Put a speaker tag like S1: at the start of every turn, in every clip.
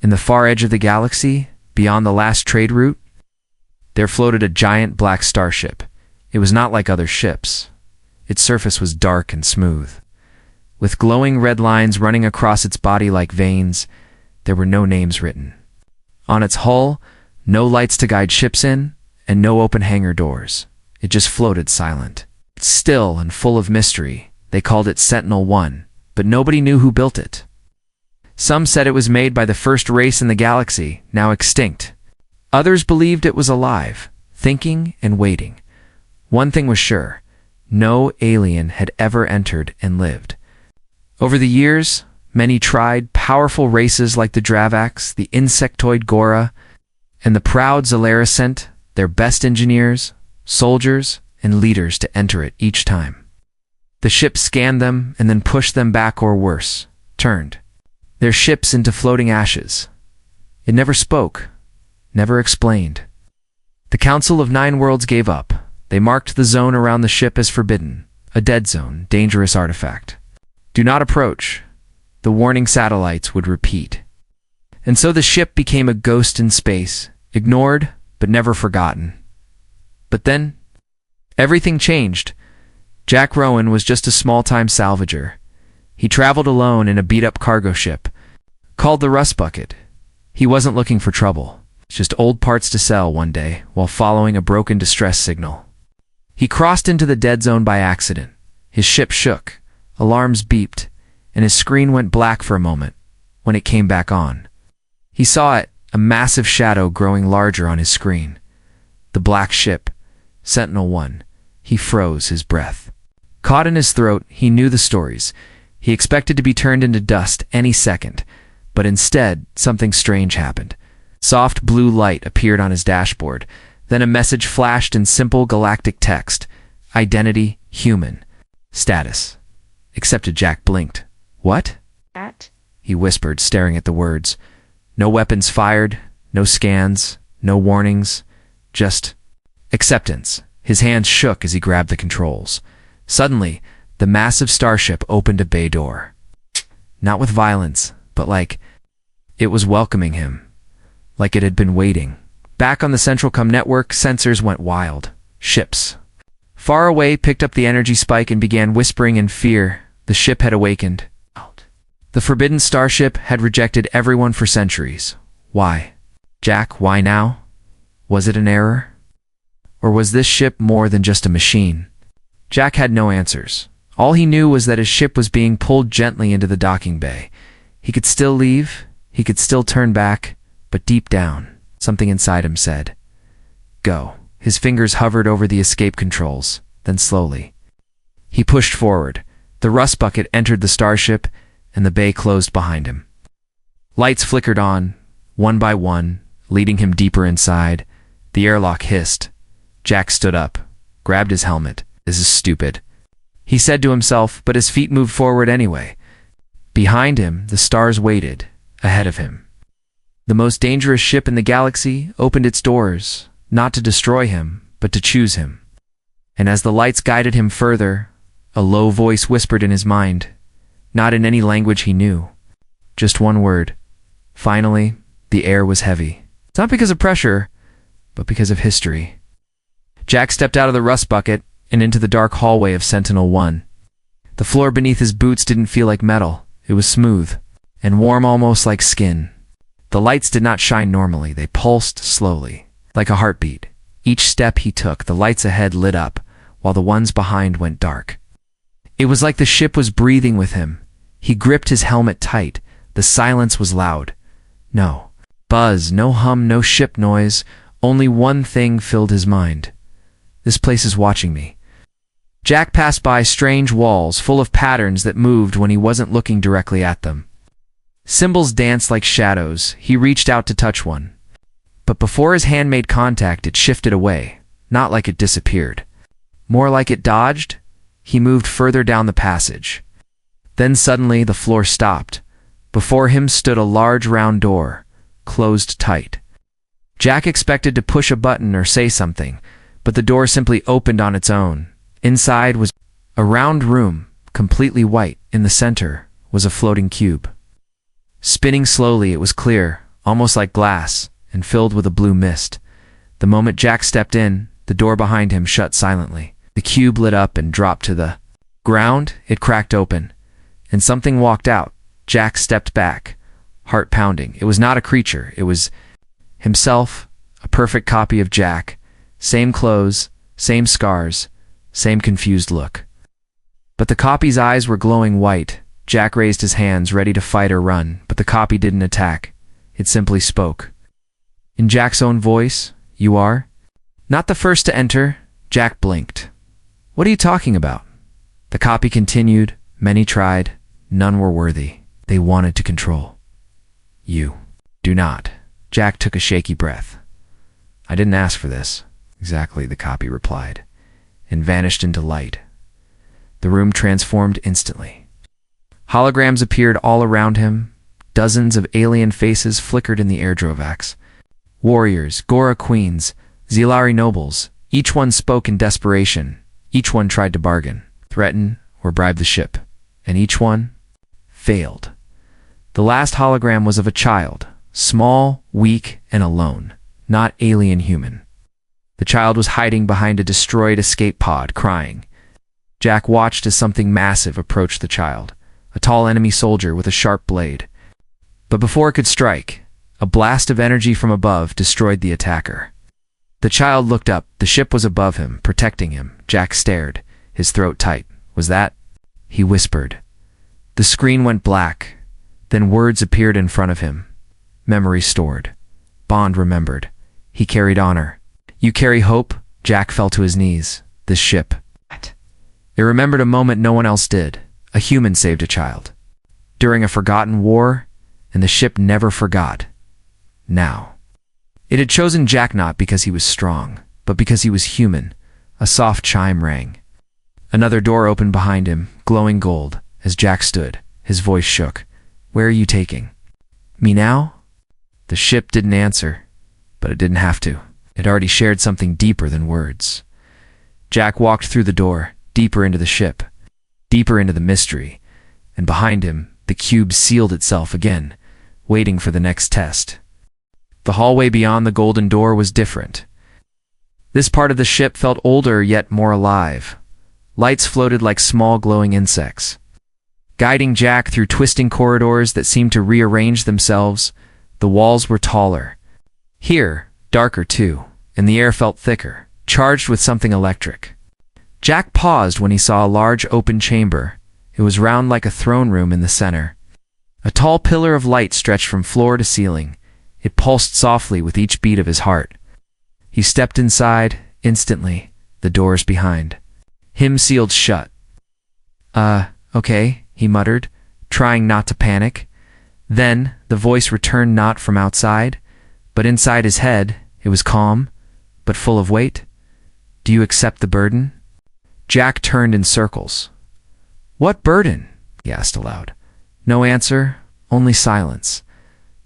S1: In the far edge of the galaxy, beyond the last trade route, there floated a giant black starship. It was not like other ships. Its surface was dark and smooth. With glowing red lines running across its body like veins, there were no names written. On its hull, no lights to guide ships in, and no open hangar doors. It just floated silent. Still and full of mystery, they called it Sentinel-1, but nobody knew who built it. Some said it was made by the first race in the galaxy, now extinct. Others believed it was alive, thinking and waiting. One thing was sure, no alien had ever entered and lived. Over the years, many tried powerful races like the Dravaks, the insectoid Gora, and the proud Zalaris sent their best engineers, soldiers, and leaders to enter it each time. The ship scanned them and then pushed them back or worse, turned their ships into floating ashes. It never spoke, never explained. The Council of Nine Worlds gave up. They marked the zone around the ship as forbidden, a dead zone, dangerous artifact. Do not approach. The warning satellites would repeat. And so the ship became a ghost in space, ignored but never forgotten. But then, everything changed. Jack Rowen was just a small-time salvager. He traveled alone in a beat-up cargo ship, called the Rust Bucket. He wasn't looking for trouble, just old parts to sell one day while following a broken distress signal. He crossed into the dead zone by accident. His ship shook, alarms beeped, and his screen went black for a moment. When it came back on, he saw it, a massive shadow growing larger on his screen. The black ship, Sentinel-1. He froze, his breath caught in his throat. He knew the stories. He expected to be turned into dust any second, but instead, something strange happened. Soft blue light appeared on his dashboard. Then a message flashed in simple galactic text. Identity, human. Status. Accepted. Jack blinked. What?
S2: That?
S1: He whispered, staring at the words. No weapons fired, no scans, no warnings, just acceptance. His hands shook as he grabbed the controls. Suddenly, the massive starship opened a bay door. Not with violence, but like it was welcoming him. Like it had been waiting. Back on the Central network, sensors went wild. Ships far away picked up the energy spike and began whispering in fear. The ship had awakened. The forbidden starship had rejected everyone for centuries. Why? Jack, why now? Was it an error? Or was this ship more than just a machine? Jack had no answers. All he knew was that his ship was being pulled gently into the docking bay. He could still leave, he could still turn back, but deep down, something inside him said, "Go." His fingers hovered over the escape controls, then slowly he pushed forward. The Rust Bucket entered the starship, and the bay closed behind him. Lights flickered on, one by one, leading him deeper inside. The airlock hissed. Jack stood up, grabbed his helmet. This is stupid, he said to himself, but his feet moved forward anyway. Behind him, the stars waited, ahead of him. The most dangerous ship in the galaxy opened its doors, not to destroy him, but to choose him. And as the lights guided him further, a low voice whispered in his mind, not in any language he knew, just one word. Finally, the air was heavy. Not because of pressure, but because of history. Jack stepped out of the Rust Bucket and into the dark hallway of Sentinel-1. The floor beneath his boots didn't feel like metal. It was smooth and warm, almost like skin. The lights did not shine normally. They pulsed slowly, like a heartbeat. Each step he took, the lights ahead lit up, while the ones behind went dark. It was like the ship was breathing with him. He gripped his helmet tight. The silence was loud. No buzz, no hum, no ship noise. Only one thing filled his mind. This place is watching me. Jack passed by strange walls full of patterns that moved when he wasn't looking directly at them. Symbols danced like shadows. He reached out to touch one. But before his hand made contact, it shifted away. Not like it disappeared. More like it dodged. He moved further down the passage. Then suddenly the floor stopped. Before him stood a large round door, closed tight. Jack expected to push a button or say something, but the door simply opened on its own. Inside was a round room, completely white. In the center was a floating cube. Spinning slowly, it was clear. almost like glass, and filled with a blue mist. The moment Jack stepped in, the door behind him shut silently. The cube lit up and dropped to the ground. It cracked open, and something walked out. Jack stepped back, heart pounding. It was not a creature. It was himself, a perfect copy of Jack. Same clothes, same scars, same confused look. But the copy's eyes were glowing white. Jack raised his hands, ready to fight or run, but the copy didn't attack. It simply spoke. In Jack's own voice, "You are?" "Not the first to enter." Jack blinked. "What are you talking about?" The copy continued. "Many tried. None were worthy. They wanted to control. You do not." Jack took a shaky breath. "I didn't ask for this." "Exactly," the copy replied, and vanished into light. The room transformed instantly. Holograms appeared all around him. Dozens of alien faces flickered in the airdrovacs. Warriors, Gora queens, Zilari nobles. Each one spoke in desperation. Each one tried to bargain, threaten, or bribe the ship. And each one failed. The last hologram was of a child, small, weak, and alone, not alien human. The child was hiding behind a destroyed escape pod, crying. Jack watched as something massive approached the child, a tall enemy soldier with a sharp blade. But before it could strike, a blast of energy from above destroyed the attacker. The child looked up. The ship was above him, protecting him. Jack stared, his throat tight. "Was that?" he whispered. The screen went black. Then words appeared in front of him. Memory stored. Bond remembered. He carried honor. "You carry hope?" Jack fell to his knees. "This ship." It remembered a moment no one else did. A human saved a child. During a forgotten war, and the ship never forgot. Now. It had chosen Jack not because he was strong, but because he was human. A soft chime rang. Another door opened behind him, glowing gold. As Jack stood, his voice shook. "Where are you taking me now?" The ship didn't answer, but it didn't have to. It already shared something deeper than words. Jack walked through the door, deeper into the ship, deeper into the mystery, and behind him, the cube sealed itself again, waiting for the next test. The hallway beyond the golden door was different. This part of the ship felt older yet more alive. Lights floated like small glowing insects, guiding Jack through twisting corridors that seemed to rearrange themselves. The walls were taller. Here, darker too, and the air felt thicker, charged with something electric. Jack paused when he saw a large open chamber. It was round like a throne room in the center. A tall pillar of light stretched from floor to ceiling. It pulsed softly with each beat of his heart. He stepped inside. Instantly, the doors behind him sealed shut. Okay, he muttered, trying not to panic. Then, the voice returned not from outside, but inside his head. It was calm, but full of weight. "Do you accept the burden?" Jack turned in circles. "What burden?" he asked aloud. No answer, only silence.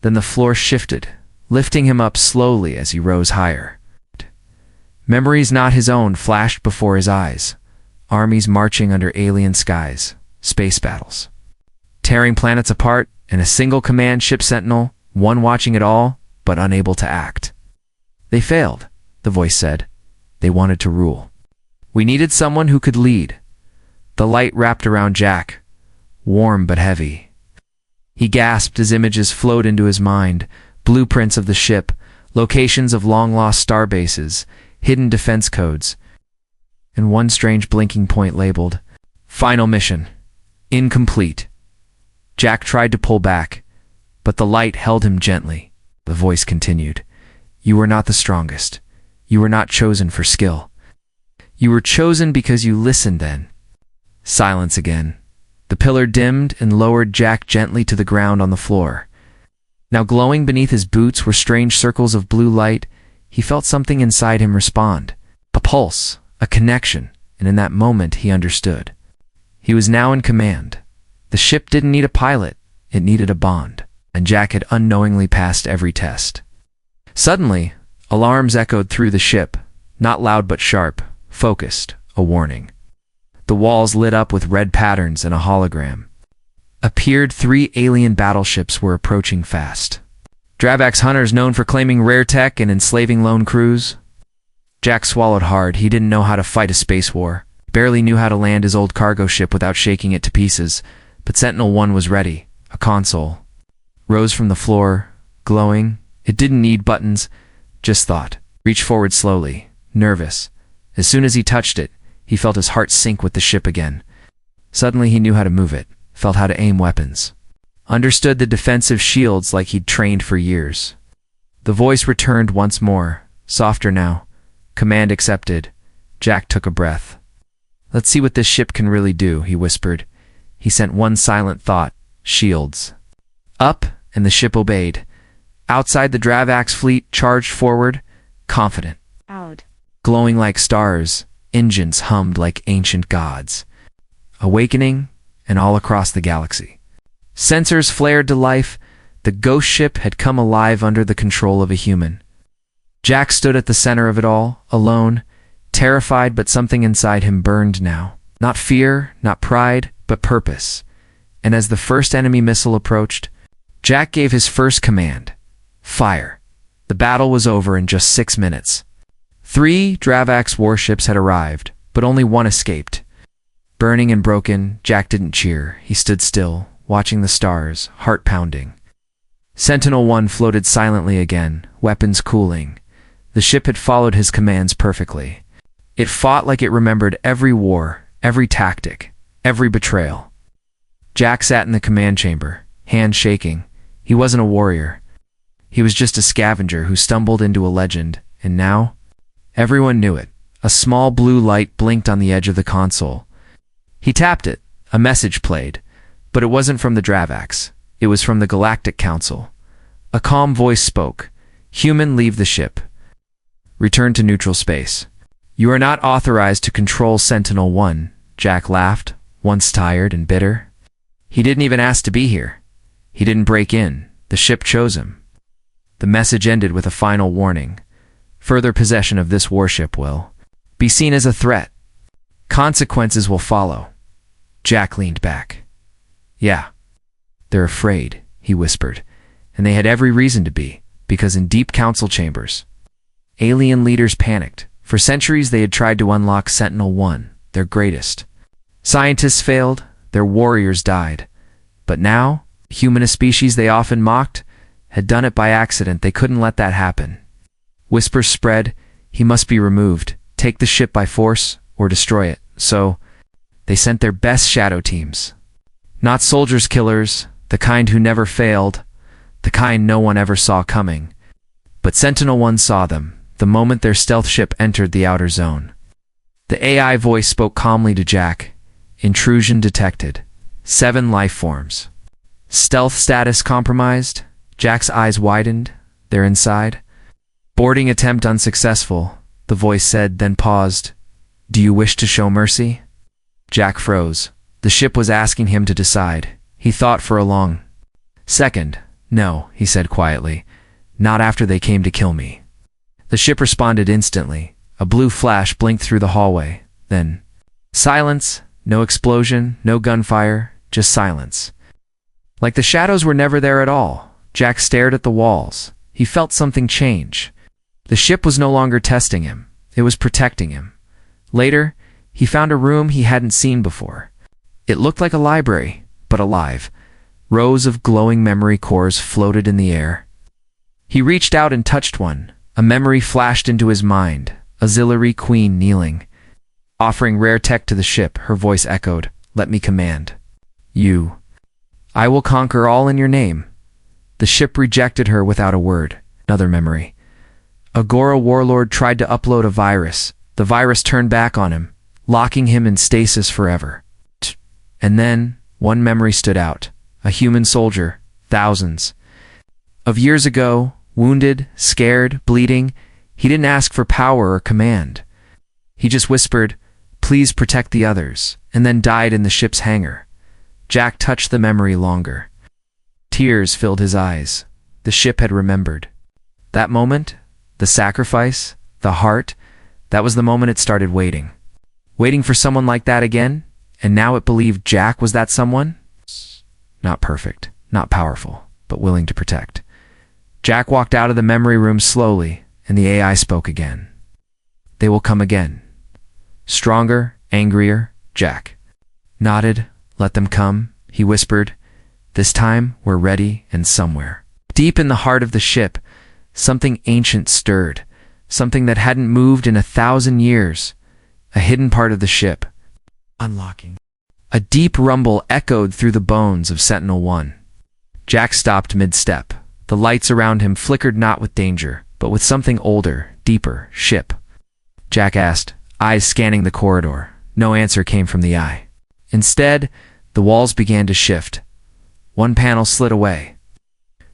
S1: Then the floor shifted, lifting him up slowly as he rose higher. Memories not his own flashed before his eyes. Armies marching under alien skies, space battles, tearing planets apart, and a single command ship sentinel, one watching it all, but unable to act. "They failed," the voice said. "They wanted to rule. We needed someone who could lead." The light wrapped around Jack, warm but heavy. He gasped as images flowed into his mind, blueprints of the ship, locations of long-lost star bases, hidden defense codes, and one strange blinking point labeled, "Final mission. Incomplete." Jack tried to pull back, but the light held him gently. The voice continued. "You were not the strongest. You were not chosen for skill. You were chosen because you listened then." Silence again. The pillar dimmed and lowered Jack gently to the ground on the floor. Now glowing beneath his boots were strange circles of blue light. He felt something inside him respond. A pulse, a connection, and in that moment he understood. He was now in command. The ship didn't need a pilot, it needed a bond, and Jack had unknowingly passed every test. Suddenly, alarms echoed through the ship, not loud but sharp, focused, a warning. The walls lit up with red patterns and a hologram. Appeared 3 alien battleships were approaching fast. Dravak's hunters known for claiming rare tech and enslaving lone crews? Jack swallowed hard. He didn't know how to fight a space war. Barely knew how to land his old cargo ship without shaking it to pieces. But Sentinel-1 was ready. A console. Rose from the floor, glowing. It didn't need buttons, just thought. Reached forward slowly, nervous. As soon as he touched it, he felt his heart sink with the ship again. Suddenly he knew how to move it, felt how to aim weapons. Understood the defensive shields like he'd trained for years. The voice returned once more, softer now. Command accepted. Jack took a breath. Let's see what this ship can really do, he whispered. He sent one silent thought, shields. Up, and the ship obeyed. Outside the Dravak's fleet charged forward, confident.
S2: Out.
S1: Glowing like stars, engines hummed like ancient gods. Awakening, and all across the galaxy. Sensors flared to life. The ghost ship had come alive under the control of a human. Jack stood at the center of it all, alone, terrified, but something inside him burned now. Not fear, not pride, but purpose. And as the first enemy missile approached, Jack gave his first command. Fire. The battle was over in just 6 minutes. 3 Dravak's warships had arrived, but only one escaped. Burning and broken, Jack didn't cheer. He stood still, watching the stars, heart pounding. Sentinel-1 floated silently again, weapons cooling. The ship had followed his commands perfectly. It fought like it remembered every war, every tactic, every betrayal. Jack sat in the command chamber, hands shaking. He wasn't a warrior. He was just a scavenger who stumbled into a legend, and now, everyone knew it. A small blue light blinked on the edge of the console. He tapped it. A message played. But it wasn't from the Dravaks. It was from the Galactic Council. A calm voice spoke. Human, leave the ship. Return to neutral space. You are not authorized to control Sentinel-1, Jack laughed, once tired and bitter. He didn't even ask to be here. He didn't break in. The ship chose him. The message ended with a final warning. Further possession of this warship will be seen as a threat. Consequences will follow. Jack leaned back. Yeah, they're afraid, he whispered, and they had every reason to be, because in deep council chambers, alien leaders panicked. For centuries they had tried to unlock Sentinel-1, their greatest. Scientists failed, their warriors died. But now, the humanist species they often mocked had done it by accident. They couldn't let that happen. Whispers spread, he must be removed, take the ship by force, or destroy it. So, they sent their best shadow teams. Not soldiers killers, the kind who never failed, the kind no one ever saw coming. But Sentinel-1 saw them, the moment their stealth ship entered the outer zone. The AI voice spoke calmly to Jack. Intrusion detected. 7 life forms. Stealth status compromised. Jack's eyes widened. They're inside. Boarding attempt unsuccessful, the voice said, then paused. Do you wish to show mercy? Jack froze. The ship was asking him to decide. He thought for a long second. No, he said quietly. Not after they came to kill me. The ship responded instantly. A blue flash blinked through the hallway. Then, silence. No explosion, no gunfire, just silence. Like the shadows were never there at all. Jack stared at the walls. He felt something change. The ship was no longer testing him. It was protecting him. Later, he found a room he hadn't seen before. It looked like a library, but alive. Rows of glowing memory cores floated in the air. He reached out and touched one. A memory flashed into his mind. A Zillary queen kneeling. Offering rare tech to the ship, her voice echoed, let me command. You. I will conquer all in your name. The ship rejected her without a word. Another memory. Agora warlord tried to upload a virus. The virus turned back on him, locking him in stasis forever. And then, one memory stood out. A human soldier, thousands of years ago, wounded, scared, bleeding. He didn't ask for power or command. He just whispered, please protect the others, and then died in the ship's hangar. Jack touched the memory longer. Tears filled his eyes. The ship had remembered. That moment, the sacrifice, the heart, that was the moment it started waiting. Waiting for someone like that again, and now it believed Jack was that someone? Not perfect, not powerful, but willing to protect. Jack walked out of the memory room slowly, and the AI spoke again. They will come again. Stronger, angrier, Jack nodded. Let them come, he whispered. This time, we're ready and somewhere. Deep in the heart of the ship, something ancient stirred, something that hadn't moved in 1,000 years. A hidden part of the ship. Unlocking. A deep rumble echoed through the bones of Sentinel-1. Jack stopped mid-step. The lights around him flickered not with danger, but with something older, deeper, ship. Jack asked, eyes scanning the corridor. No answer came from the eye. Instead, the walls began to shift. One panel slid away,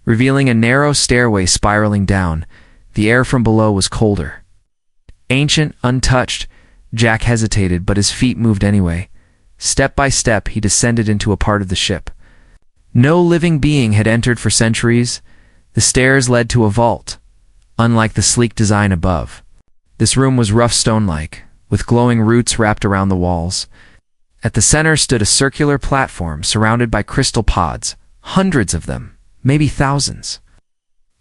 S1: revealing a narrow stairway spiraling down. The air from below was colder. Ancient, untouched, Jack hesitated, but his feet moved anyway. Step by step, he descended into a part of the ship. No living being had entered for centuries. The stairs led to a vault, unlike the sleek design above. This room was rough stone-like, with glowing roots wrapped around the walls. At the center stood a circular platform surrounded by crystal pods, hundreds of them, maybe thousands.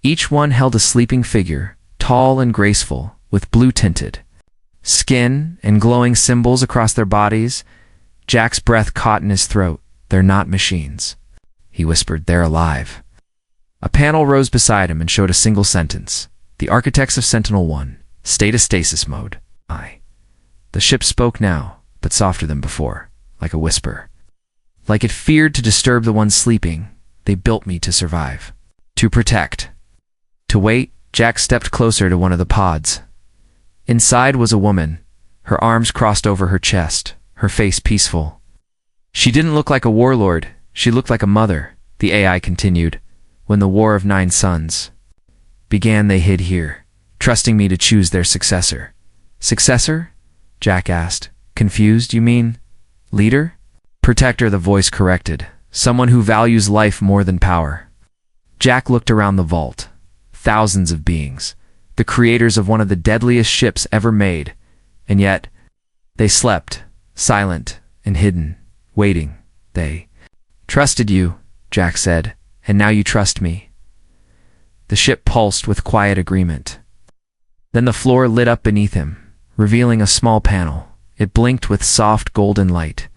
S1: Each one held a sleeping figure, tall and graceful, with blue-tinted skin and glowing symbols across their bodies. Jack's breath caught in his throat. They're not machines, he whispered. They're alive. A panel rose beside him and showed a single sentence. The architects of Sentinel-1, stasis mode. The ship spoke now, but softer than before, like a whisper. Like it feared to disturb the ones sleeping. They built me to survive. To protect. To wait, Jack stepped closer to one of the pods. Inside was a woman, her arms crossed over her chest, her face peaceful. She didn't look like a warlord, she looked like a mother, the AI continued. When the War of 9 Suns began, they hid here, trusting me to choose their successor. Successor? Jack asked. Confused, you mean? Leader? Protector, the voice corrected. Someone who values life more than power. Jack looked around the vault. Thousands of beings, the creators of one of the deadliest ships ever made, and yet they slept, silent and hidden, waiting. They trusted you, Jack said, and now you trust me. The ship pulsed with quiet agreement. Then the floor lit up beneath him, revealing a small panel. It blinked with soft golden light,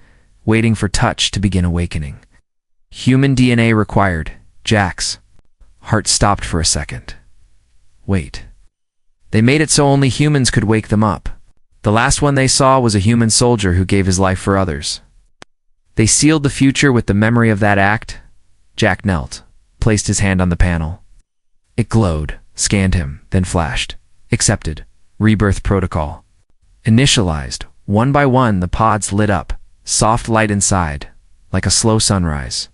S1: waiting for touch to begin awakening. Human DNA required. Jack's heart stopped for a second. Wait. They made it so only humans could wake them up. The last one they saw was a human soldier who gave his life for others. They sealed the future with the memory of that act. Jack knelt, placed his hand on the panel. It glowed, scanned him, then flashed. Accepted. Rebirth protocol. Initialized. One by one, the pods lit up, soft light inside, like a slow sunrise.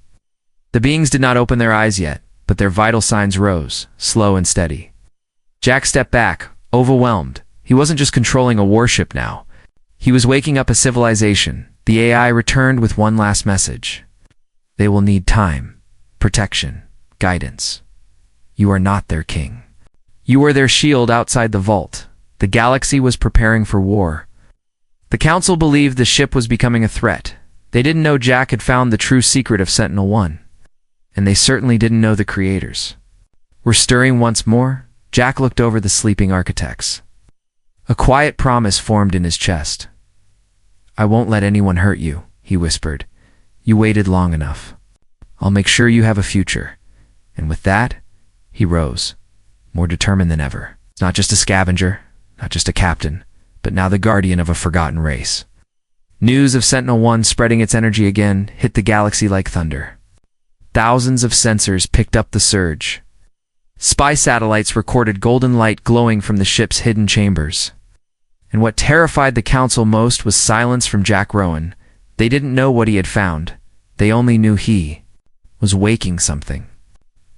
S1: The beings did not open their eyes yet, but their vital signs rose, slow and steady. Jack stepped back, overwhelmed. He wasn't just controlling a warship now. He was waking up a civilization. The AI returned with one last message. They will need time, protection, guidance. You are not their king. You are their shield outside the vault. The galaxy was preparing for war. The Council believed the ship was becoming a threat. They didn't know Jack had found the true secret of Sentinel-1. And they certainly didn't know the creators. We're stirring once more. Jack looked over the sleeping architects. A quiet promise formed in his chest. I won't let anyone hurt you, he whispered. You waited long enough. I'll make sure you have a future. And with that, he rose, more determined than ever. Not just a scavenger, not just a captain, but now the guardian of a forgotten race. News of Sentinel-1 spreading its energy again hit the galaxy like thunder. Thousands of sensors picked up the surge. Spy satellites recorded golden light glowing from the ship's hidden chambers. And what terrified the Council most was silence from Jack Rowen. They didn't know what he had found. They only knew he was waking something.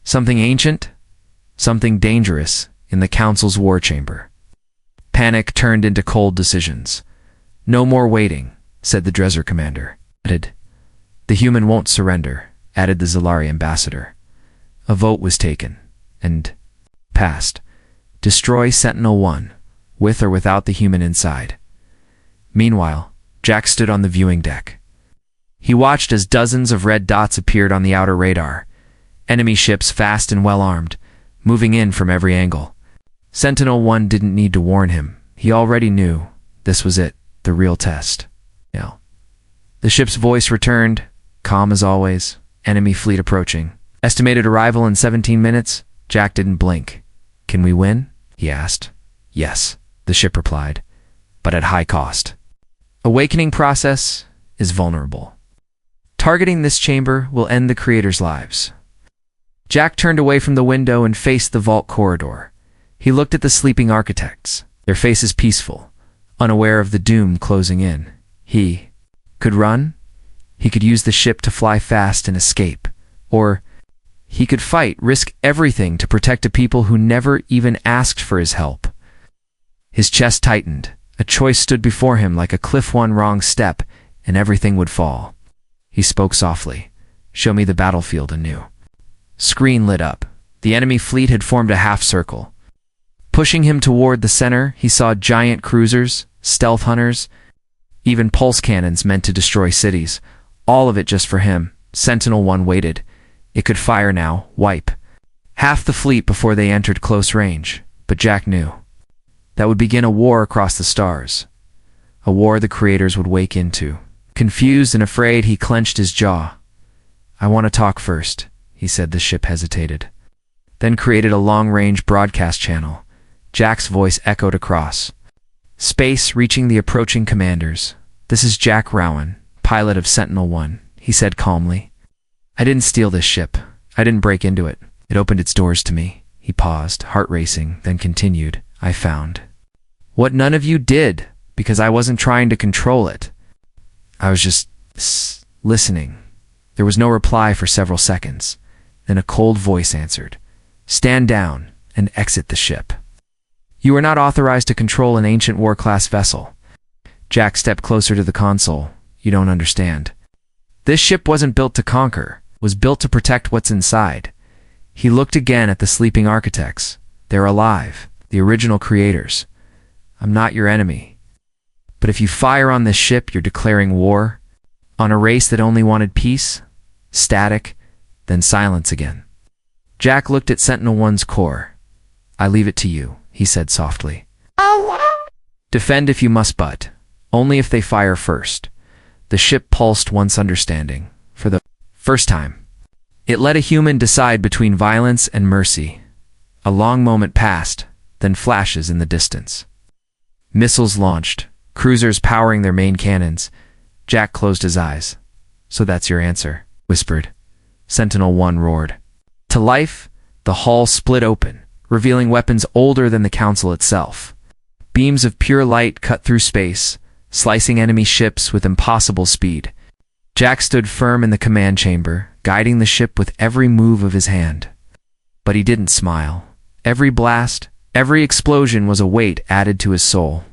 S1: Something ancient, something dangerous in the Council's war chamber. Panic turned into cold decisions. No more waiting, said the Dresser commander. The human won't surrender, added the Zalari ambassador. A vote was taken, and passed. Destroy Sentinel-1, with or without the human inside. Meanwhile, Jack stood on the viewing deck. He watched as dozens of red dots appeared on the outer radar. Enemy ships fast and well-armed, moving in from every angle. Sentinel-1 didn't need to warn him. He already knew this was it, the real test. Now, the ship's voice returned, calm as always. Enemy fleet approaching. Estimated arrival in 17 minutes. Jack didn't blink. Can we win? He asked. Yes, the ship replied, but at high cost. Awakening process is vulnerable. Targeting this chamber will end the creators' lives. Jack turned away from the window and faced the vault corridor. He looked at the sleeping architects, their faces peaceful, unaware of the doom closing in. He could run. He could use the ship to fly fast and escape. Or he could fight, risk everything to protect a people who never even asked for his help. His chest tightened. A choice stood before him like a cliff. One wrong step, and everything would fall. He spoke softly. Show me the battlefield anew. Screen lit up. The enemy fleet had formed a half circle. Pushing him toward the center, he saw giant cruisers, stealth hunters, even pulse cannons meant to destroy cities. All of it just for him. Sentinel-1 waited. It could fire now, wipe half the fleet before they entered close range. But Jack knew that would begin a war across the stars. A war the creators would wake into. Confused and afraid, he clenched his jaw. I want to talk first, he said. The ship hesitated, then created a long-range broadcast channel. Jack's voice echoed across space, reaching the approaching commanders. This is Jack Rowen, pilot of Sentinel-1, he said calmly. I didn't steal this ship. I didn't break into it. It opened its doors to me. He paused, heart racing, then continued. I found what none of you did, because I wasn't trying to control it. I was just listening. There was no reply for several seconds. Then a cold voice answered. Stand down and exit the ship. You are not authorized to control an ancient war-class vessel. Jack stepped closer to the console. You don't understand. This ship wasn't built to conquer, was built to protect what's inside. He looked again at the sleeping architects. They're alive, the original creators. I'm not your enemy. But if you fire on this ship, you're declaring war on a race that only wanted peace, static, then silence again. Jack looked at Sentinel-1's core. I leave it to you, he said softly. Defend if you must, but only if they fire first. The ship pulsed once understanding. For the first time, it let a human decide between violence and mercy. A long moment passed, then flashes in the distance. Missiles launched, cruisers powering their main cannons. Jack closed his eyes. So that's your answer, whispered. Sentinel-1 roared. To life, the hull split open, revealing weapons older than the Council itself. Beams of pure light cut through space, slicing enemy ships with impossible speed. Jack stood firm in the command chamber, guiding the ship with every move of his hand. But he didn't smile. Every blast, every explosion was a weight added to his soul.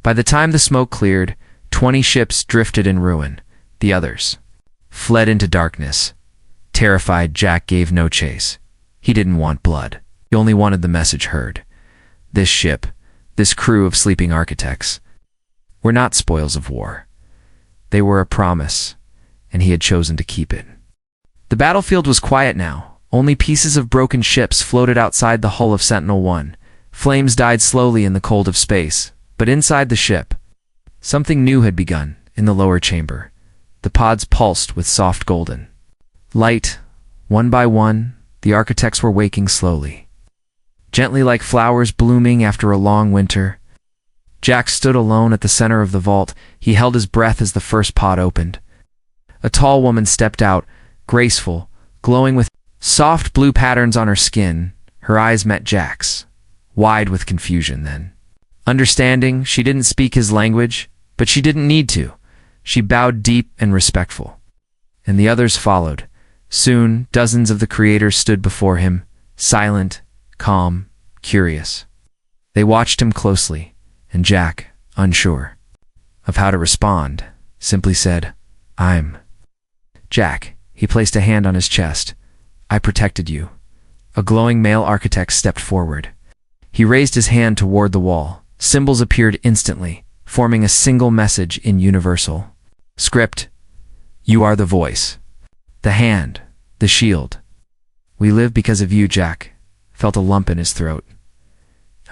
S1: By the time the smoke cleared, 20 ships drifted in ruin. The others fled into darkness. Terrified, Jack gave no chase. He didn't want blood. He only wanted the message heard. This ship, this crew of sleeping architects, were not spoils of war. They were a promise, and he had chosen to keep it. The battlefield was quiet now. Only pieces of broken ships floated outside the hull of Sentinel-1. Flames died slowly in the cold of space, but inside the ship, something new had begun. In the lower chamber, the pods pulsed with soft golden light. One by one, the architects were waking slowly, gently like flowers blooming after a long winter. Jack stood alone at the center of the vault. He held his breath as the first pod opened. A tall woman stepped out, graceful, glowing with soft blue patterns on her skin. Her eyes met Jack's, wide with confusion then. Understanding, she didn't speak his language, but she didn't need to. She bowed deep and respectful. And the others followed. Soon, dozens of the creators stood before him, silent, calm, curious. They watched him closely, and Jack, unsure of how to respond, simply said, I'm Jack. He placed a hand on his chest. I protected you. A glowing male architect stepped forward. He raised his hand toward the wall. Symbols appeared instantly, forming a single message in universal script. You are the voice, the hand, the shield. We live because of you, Jack. felt a lump in his throat.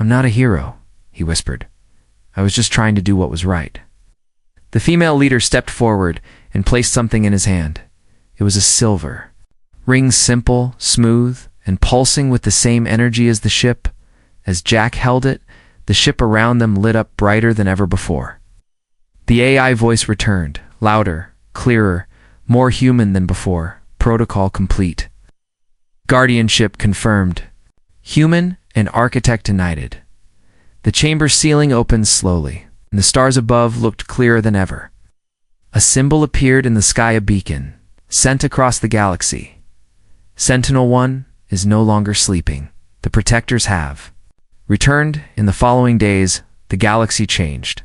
S1: "I'm not a hero," he whispered. "I was just trying to do what was right." The female leader stepped forward and placed something in his hand. It was a silver ring, simple, smooth, and pulsing with the same energy as the ship. As Jack held it, the ship around them lit up brighter than ever before. The AI voice returned, louder, clearer, more human than before. Protocol complete. Guardianship confirmed. Human and Architect united. The chamber ceiling opened slowly, and the stars above looked clearer than ever. A symbol appeared in the sky, a beacon, sent across the galaxy. Sentinel-1 is no longer sleeping. The protectors have returned. In the following days, the galaxy changed.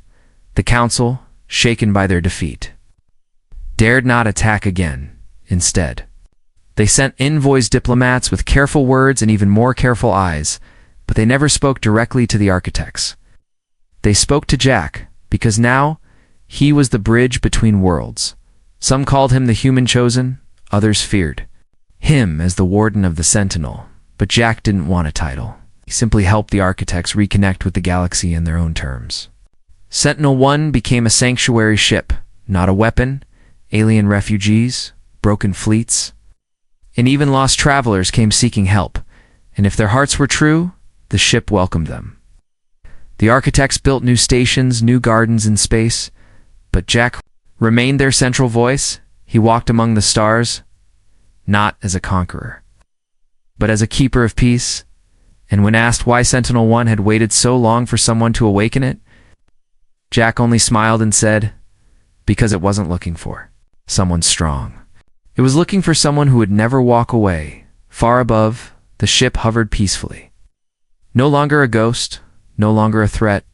S1: The Council, shaken by their defeat, dared not attack again. Instead, they sent envoys, diplomats with careful words and even more careful eyes, but they never spoke directly to the architects. They spoke to Jack, because now he was the bridge between worlds. Some called him the human chosen, others feared him as the warden of the Sentinel, but Jack didn't want a title. He simply helped the architects reconnect with the galaxy in their own terms. Sentinel-1 became a sanctuary ship, not a weapon. Alien refugees, broken fleets, and even lost travelers came seeking help, and if their hearts were true, the ship welcomed them. The architects built new stations, new gardens in space, but Jack remained their central voice. He walked among the stars, not as a conqueror, but as a keeper of peace. And when asked why Sentinel-1 had waited so long for someone to awaken it, Jack only smiled and said, "Because it wasn't looking for someone strong. It was looking for someone who would never walk away." Far above, the ship hovered peacefully. No longer a ghost, no longer a threat,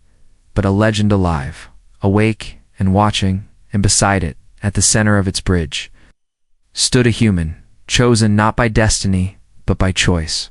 S1: but a legend alive, awake and watching, and beside it, at the center of its bridge, stood a human, chosen not by destiny, but by choice.